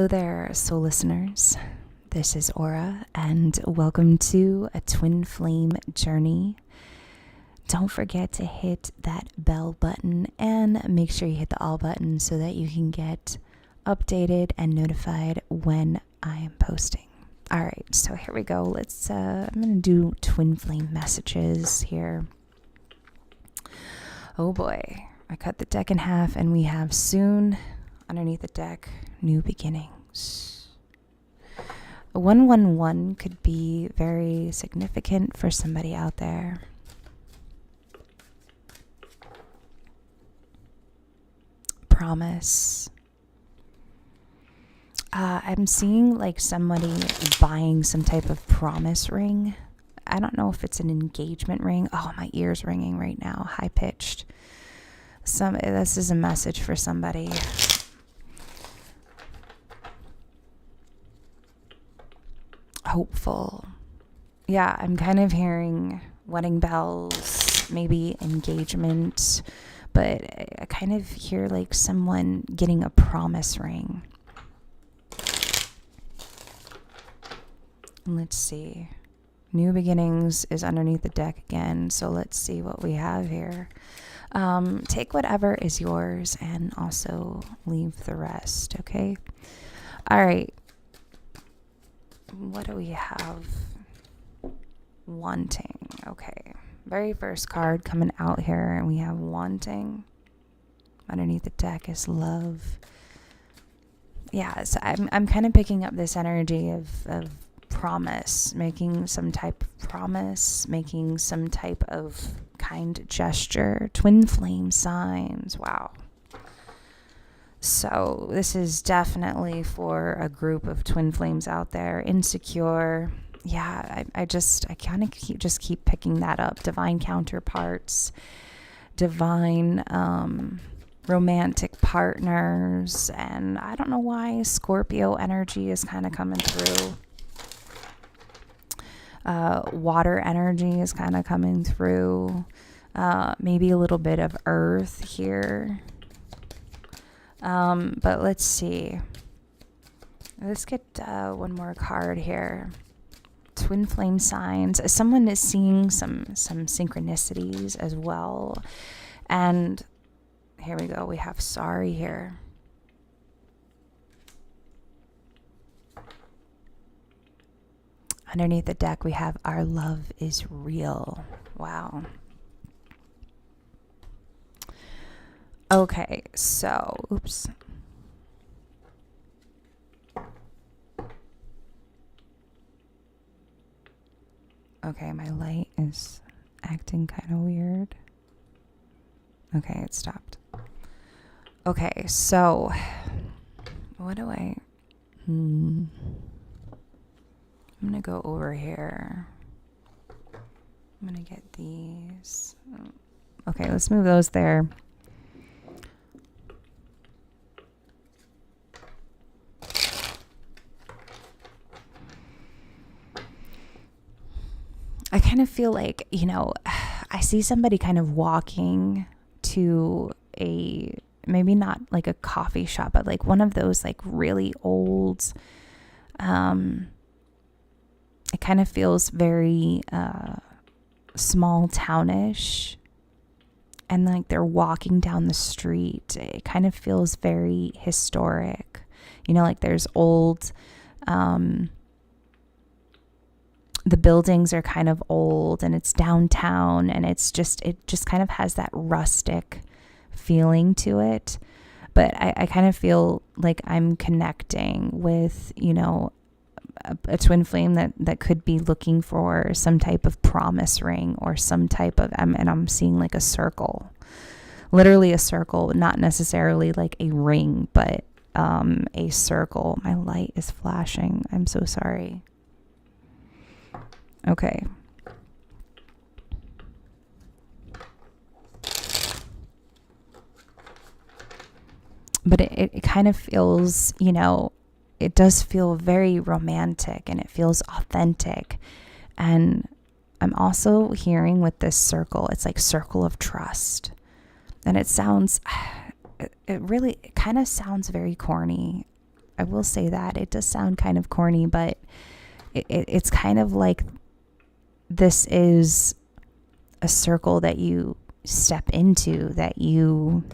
Hello there, soul listeners. This is Aura, and welcome to a twin flame journey. Don't forget to hit that bell button and make sure you hit the all button so that you can get updated and notified when I am posting. All right, so here we go. I'm going to do twin flame messages here. Oh boy, I cut the deck in half and we have soon underneath the deck, new beginnings. 111 could be very significant for somebody out there. Promise. I'm seeing like somebody buying some type of promise ring. I don't know if it's an engagement ring. Oh, my ear's ringing right now, high pitched. This is a message for somebody. Hopeful. Yeah, I'm kind of hearing wedding bells, maybe engagement, but I kind of hear like someone getting a promise ring. Let's see. New beginnings is underneath the deck again, so let's see what we have here. Take whatever is yours and also leave the rest, okay? All right. What do we have? Wanting. Okay. Very first card coming out here, and we have wanting. Underneath the deck is love. Yeah, so I'm kind of picking up this energy of promise, making some type of promise, making some type of kind gesture. Twin flame signs. Wow. So this is definitely for a group of twin flames out there. Insecure. Yeah, I kind of keep picking that up. Divine counterparts, divine romantic partners, and I don't know why Scorpio energy is kind of coming through. Water energy is kind of coming through. Maybe a little bit of earth here. But let's see. Let's get one more card here. Twin flame signs. Someone is seeing some synchronicities as well. And here we go. We have sorry here. Underneath the deck, we have our love is real. Wow. Okay, so, oops. Okay, my light is acting kind of weird. Okay, it stopped. Okay, so, what do I'm going to go over here. I'm going to get these. Okay, let's move those there. I kind of feel like, I see somebody kind of walking to maybe not like a coffee shop, but like one of those like really old, it kind of feels very small townish, and like they're walking down the street. It kind of feels very historic, like there's old, the buildings are kind of old and it's downtown, and it just kind of has that rustic feeling to it. But I kind of feel like I'm connecting with, a twin flame that could be looking for some type of promise ring or some type of, and I'm seeing like a circle, literally a circle, not necessarily like a ring, but a circle. My light is flashing. I'm so sorry. Okay. But it kind of feels, it does feel very romantic and it feels authentic. And I'm also hearing with this circle, it's like circle of trust. And it sounds, it kind of sounds very corny. I will say that it does sound kind of corny, but it's kind of like this is a circle that you step into, that you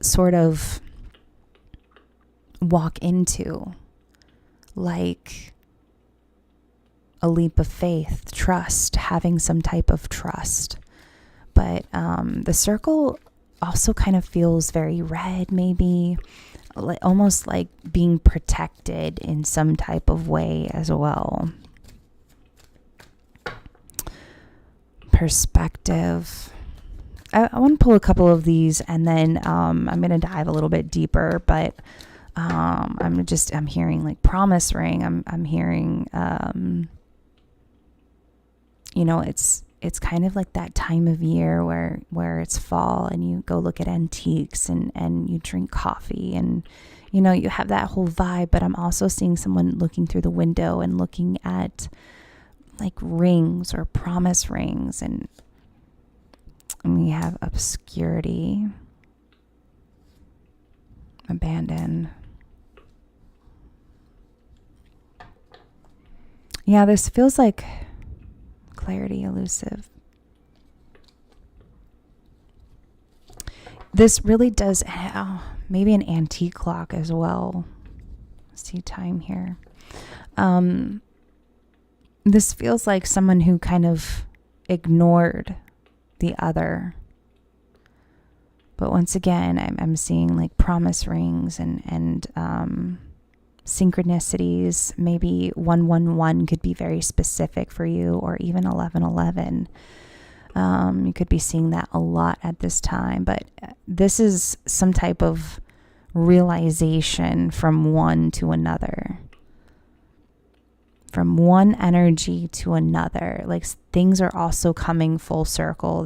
sort of walk into, like a leap of faith, trust, having some type of trust. But the circle also kind of feels very red, maybe almost like being protected in some type of way as well. Perspective. I want to pull a couple of these, and then I'm going to dive a little bit deeper, but I'm hearing like promise ring. I'm hearing, it's kind of like that time of year where it's fall and you go look at antiques and you drink coffee and, you have that whole vibe. But I'm also seeing someone looking through the window and looking at like rings or promise rings. And we have obscurity, abandon. Yeah, this feels like clarity, elusive. This really does, maybe an antique clock as well. See time here. This feels like someone who kind of ignored the other. But once again, I'm seeing like promise rings and synchronicities. Maybe 111 could be very specific for you, or even 1111. You could be seeing that a lot at this time. But this is some type of realization from one to another. From one energy to another. Like things are also coming full circle.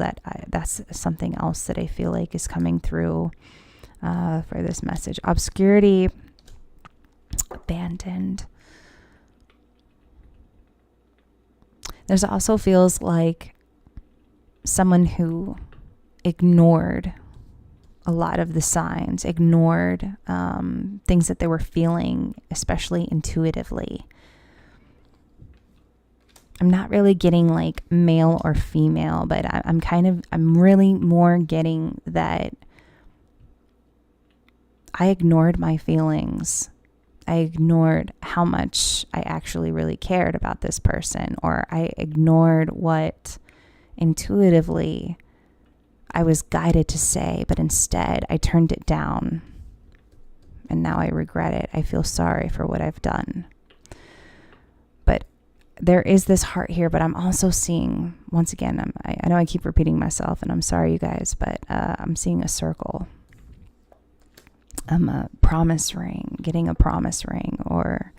That's something else that I feel like is coming through for this message. Obscurity, abandoned. There's also feels like someone who ignored a lot of the signs, ignored things that they were feeling, especially intuitively. I'm not really getting like male or female, but I'm really more getting that I ignored my feelings. I ignored how much I actually really cared about this person, or I ignored what intuitively I was guided to say, but instead I turned it down. And now I regret it. I feel sorry for what I've done. But there is this heart here, but I'm also seeing, once again, I know I keep repeating myself, and I'm sorry, you guys, but I'm seeing a circle. A promise ring, getting a promise ring, or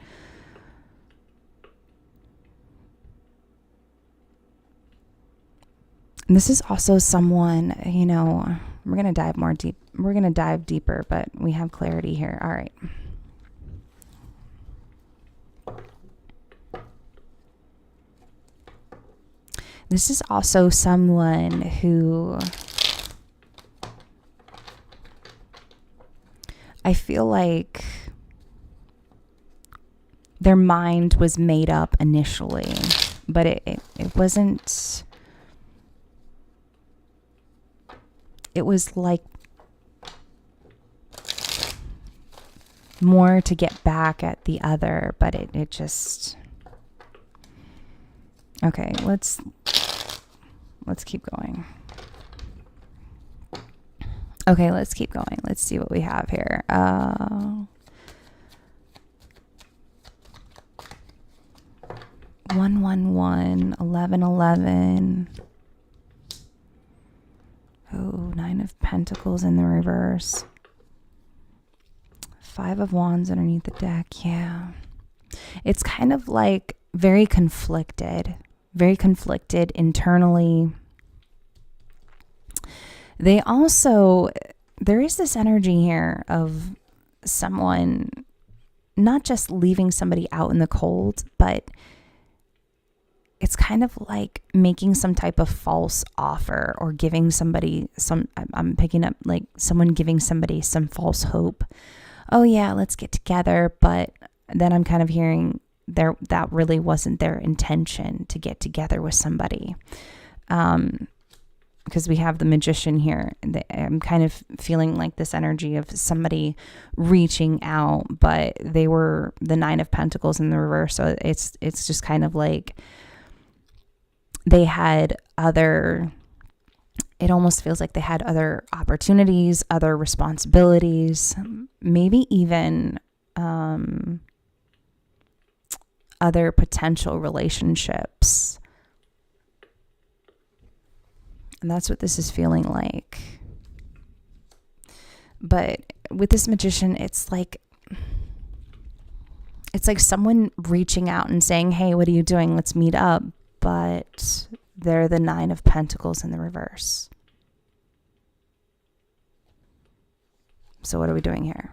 and this is also someone, we're going to dive more deep. We're going to dive deeper, but we have clarity here. All right. This is also someone who I feel like their mind was made up initially, but it wasn't. It was like more to get back at the other, but it just. Okay, let's keep going. Okay, let's keep going. Let's see what we have here. 111, 1111. Oh, 9 of Pentacles in the reverse. 5 of Wands underneath the deck. Yeah. It's kind of like very conflicted internally. They also, there is this energy here of someone not just leaving somebody out in the cold, but it's kind of like making some type of false offer or giving somebody I'm picking up like someone giving somebody some false hope. Oh yeah, let's get together. But then I'm kind of hearing that really wasn't their intention to get together with somebody. Because we have the Magician here. I'm kind of feeling like this energy of somebody reaching out, but they were the Nine of Pentacles in the reverse. So it's just kind of like they had it almost feels like they had other opportunities, other responsibilities, maybe even other potential relationships. And that's what this is feeling like. But with this Magician, it's like someone reaching out and saying, hey, what are you doing? Let's meet up. But they're the Nine of Pentacles in the reverse. So what are we doing here?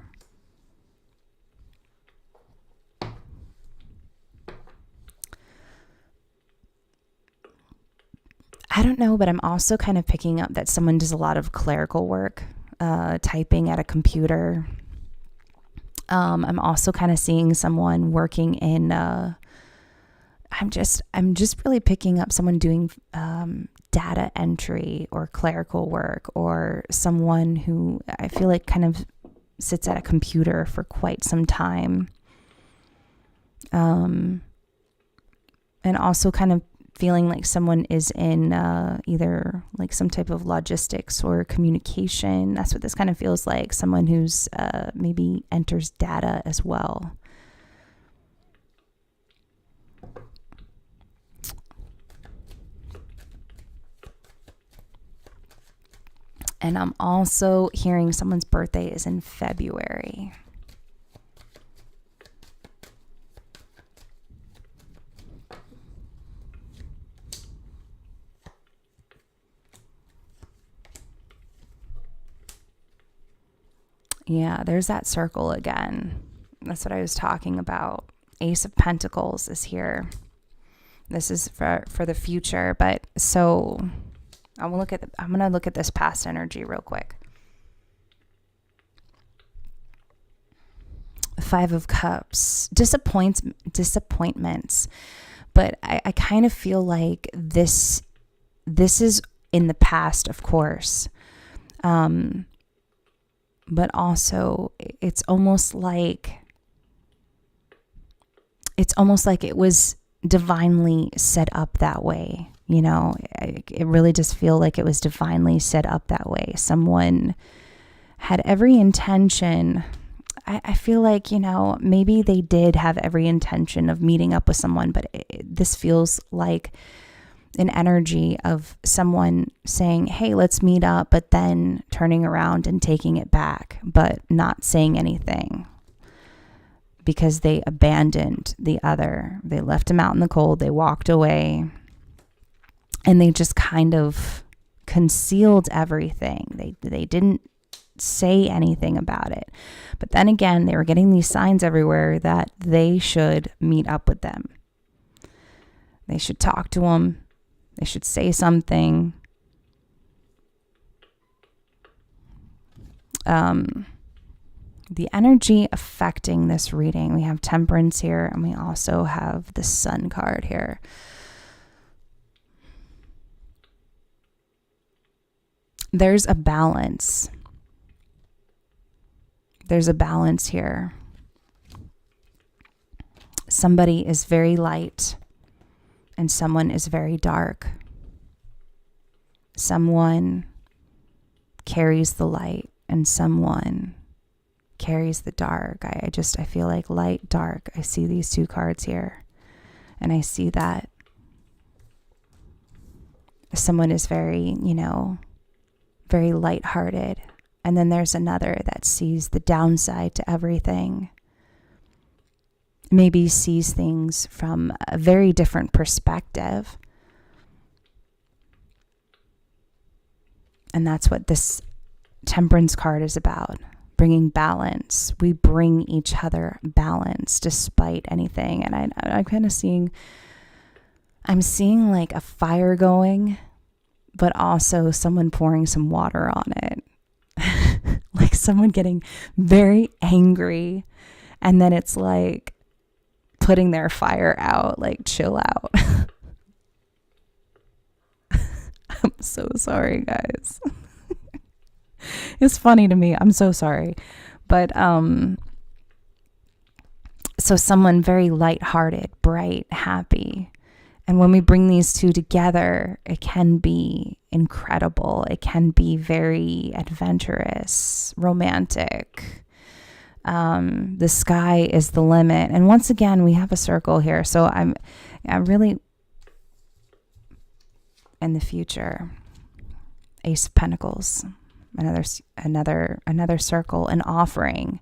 I don't know, but I'm also kind of picking up that someone does a lot of clerical work, typing at a computer. I'm also kind of seeing someone working in, I'm just really picking up someone doing data entry or clerical work, or someone who I feel like kind of sits at a computer for quite some time. And also kind of feeling like someone is in either like some type of logistics or communication. That's what this kind of feels like. Someone who's maybe enters data as well. And I'm also hearing someone's birthday is in February. Yeah, there's that circle again. That's what I was talking about. Ace of Pentacles is here. This is for the future. But so I'm going to look at this past energy real quick. Five of Cups. Disappointments. But I kind of feel like this is in the past, of course. But also it's almost like it was divinely set up that way. You know, it really just feel like it was divinely set up that way. Someone had every intention. I feel like, you know, maybe they did have every intention of meeting up with someone, but this feels like an energy of someone saying, hey, let's meet up, but then turning around and taking it back, but not saying anything because they abandoned the other. They left him out in the cold. They walked away and they just kind of concealed everything. They didn't say anything about it. But then again, they were getting these signs everywhere that they should meet up with them. They should talk to them. They should say something. The energy affecting this reading, we have Temperance here, and we also have the Sun card here. There's a balance. There's a balance here. Somebody is very light and someone is very dark. Someone carries the light and someone carries the dark. I feel like light, dark. I see these two cards here and I see that someone is very, very lighthearted. And then there's another that sees the downside to everything. Maybe sees things from a very different perspective. And that's what this Temperance card is about. Bringing balance. We bring each other balance despite anything. And I'm kind of seeing I'm seeing like a fire going, but also someone pouring some water on it. Like someone getting very angry, and then it's like putting their fire out, like chill out. I'm so sorry, guys. It's funny to me. I'm so sorry. But so someone very lighthearted, bright, happy. And when we bring these two together, it can be incredible. It can be very adventurous, romantic. The sky is the limit. And once again, we have a circle here. So I'm really in the future. Ace of Pentacles, another circle, an offering.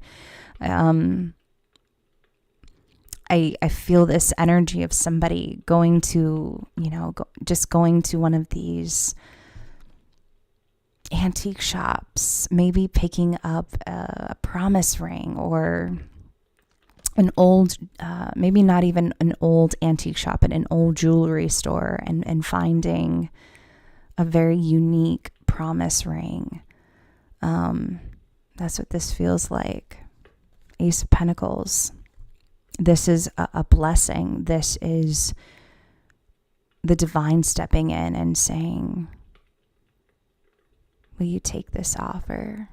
I feel this energy of somebody going to, just going to one of these antique shops, maybe picking up a promise ring or an old, maybe not even an old antique shop, but an old jewelry store, and finding a very unique promise ring. That's what this feels like. Ace of Pentacles. This is a blessing. This is the divine stepping in and saying, will you take this offer?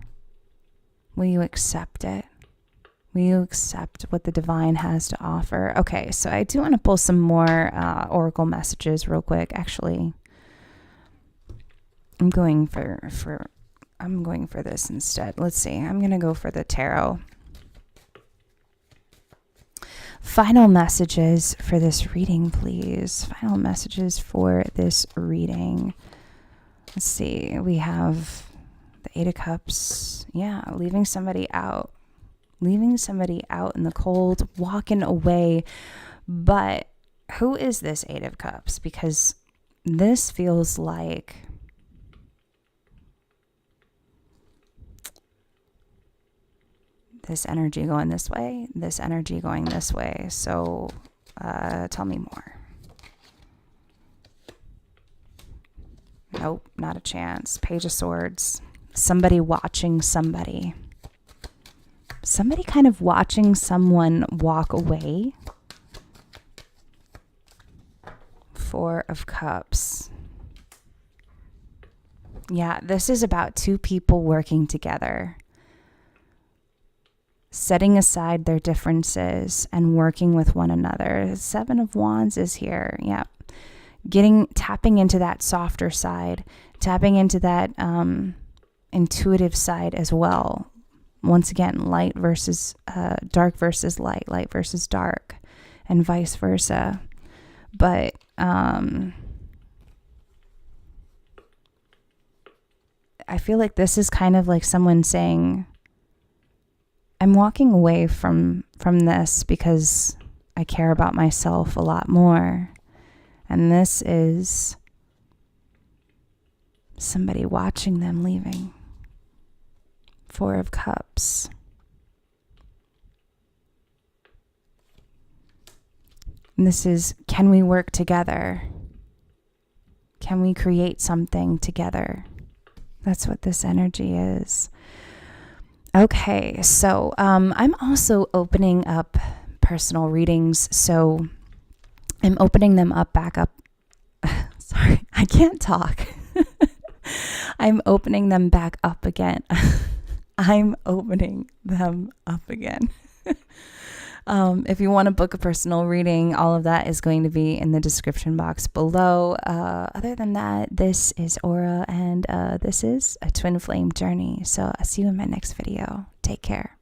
Will you accept it? Will you accept what the divine has to offer? Okay, so I do want to pull some more oracle messages real quick. Actually, I'm going for this instead. Let's see. I'm going to go for the tarot. Final messages for this reading, please. Final messages for this reading. Let's see. We have the Eight of Cups. Yeah, leaving somebody out. Leaving somebody out in the cold, walking away. But who is this Eight of Cups? Because this feels like this energy going this way, this energy going this way. So tell me more. Nope, not a chance. Page of Swords. Somebody watching somebody. Somebody kind of watching someone walk away. Four of Cups. Yeah, this is about two people working together, setting aside their differences and working with one another. Seven of Wands is here. Yeah. Tapping into that softer side, tapping into that intuitive side as well. Once again, light versus dark versus light, light versus dark, and vice versa. But I feel like this is kind of like someone saying, I'm walking away from this because I care about myself a lot more. And this is somebody watching them leaving. Four of Cups. And this is, can we work together? Can we create something together? That's what this energy is. Okay, so I'm also opening up personal readings. So I'm opening them up back up. Sorry, I can't talk. I'm opening them back up again. I'm opening them up again. If you want to book a personal reading, all of that is going to be in the description box below. Other than that, this is Aura, and this is a Twin Flame Journey. So I'll see you in my next video. Take care.